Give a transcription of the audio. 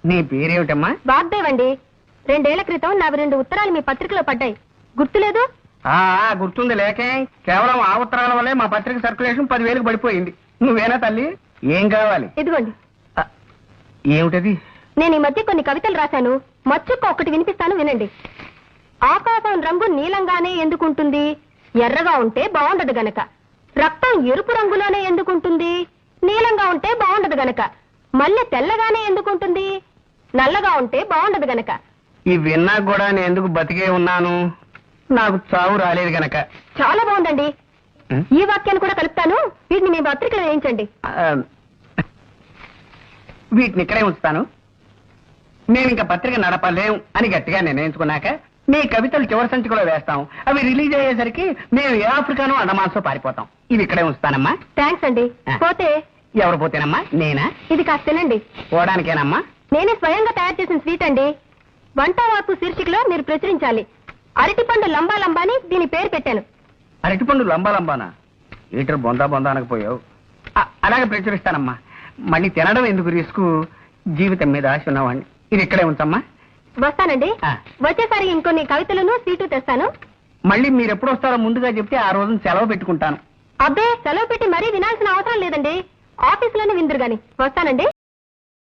నీ పేరేమిటమ్మా? వాగ్దేవండి. 2 ఏళ్ల క్రితం నావి 2 ఉత్తరాలు మీ పత్రికలో పడ్డాయి, గుర్తులేదు? గుర్తుంది. లేకే కేవలం ఆ ఉత్తరాల వల్లే మా పత్రిక సర్క్యులేషన్ 10,000కి పడిపోయింది. నువ్వేనా తల్లి? ఏం కావాలి? ఇదిగోండి. ఏమిటది? నేను ఈ మధ్య కొన్ని కవితలు రాశాను, మచ్చుక్క ఒకటి వినిపిస్తాను, వినండి. ఆకాశం రంగు నీలంగానే ఎందుకుంటుంది? ఎర్రగా ఉంటే బాగుండదు గనక. రక్తం ఎరుపు రంగులోనే ఎందుకుంటుంది? నీలంగా ఉంటే బాగుండదు గనక. మల్లె తెల్లగానే ఎందుకుంటుంది? నల్లగా ఉంటే బాగుండదు గనక. ఈ విన్నా కూడా నేను ఎందుకు బతికే ఉన్నాను? నాకు చావు రాలేదు గనక. చాలా బాగుందండి. ఈ వాక్యాన్ని కూడా కలుపుతాను, వీటిని మీ పత్రికలో వేయించండి. వీటిని ఇక్కడే ఉంచుతాను. మేము ఇంకా పత్రిక నడపలేం అని గట్టిగా నిర్ణయించుకున్నాక మీ కవితలు చివరి సంచికలో వేస్తాం. అవి రిలీజ్ అయ్యేసరికి మేము ఏ ఆఫ్రికానో అండమాన్సో పారిపోతాం. ఇవి ఇక్కడే ఉంచుతానమ్మా. థ్యాంక్స్ అండి. పోతే ఎవరు పోతేనమ్మా? నేనా? ఇది కాస్త తినండి. పోవడానికేనమ్మా? నేనే స్వయంగా తయారు చేసిన స్వీట్ అండి. వంట వార్పు శీర్షికలో మీరు ప్రచురించాలి. అరటిపండు లంబా లంబాని దీని పేరు పెట్టాను. అరటిపండు లంబా లంబానా? ఈటర్ బొందా బొందా అనకపోయావు. అలాగే ప్రచురిస్తానమ్మా. మళ్ళీ తినడం ఎందుకు రిస్క్? జీవితం మీద ఆశ ఉన్నవాడిని. ఇది ఇక్కడే ఉంచమ్మా. వస్తానండి. వచ్చేసారి ఇంకొన్ని కవితలను స్వీటు తెస్తాను. మళ్ళీ మీరు ఎప్పుడు వస్తారో ముందుగా చెప్తే ఆ రోజున సెలవు పెట్టుకుంటాను. అబ్బే, సెలవు పెట్టి మరీ వినాల్సిన అవసరం లేదండి. ఆఫీసులోనే విందురు గాని. వస్తానండి.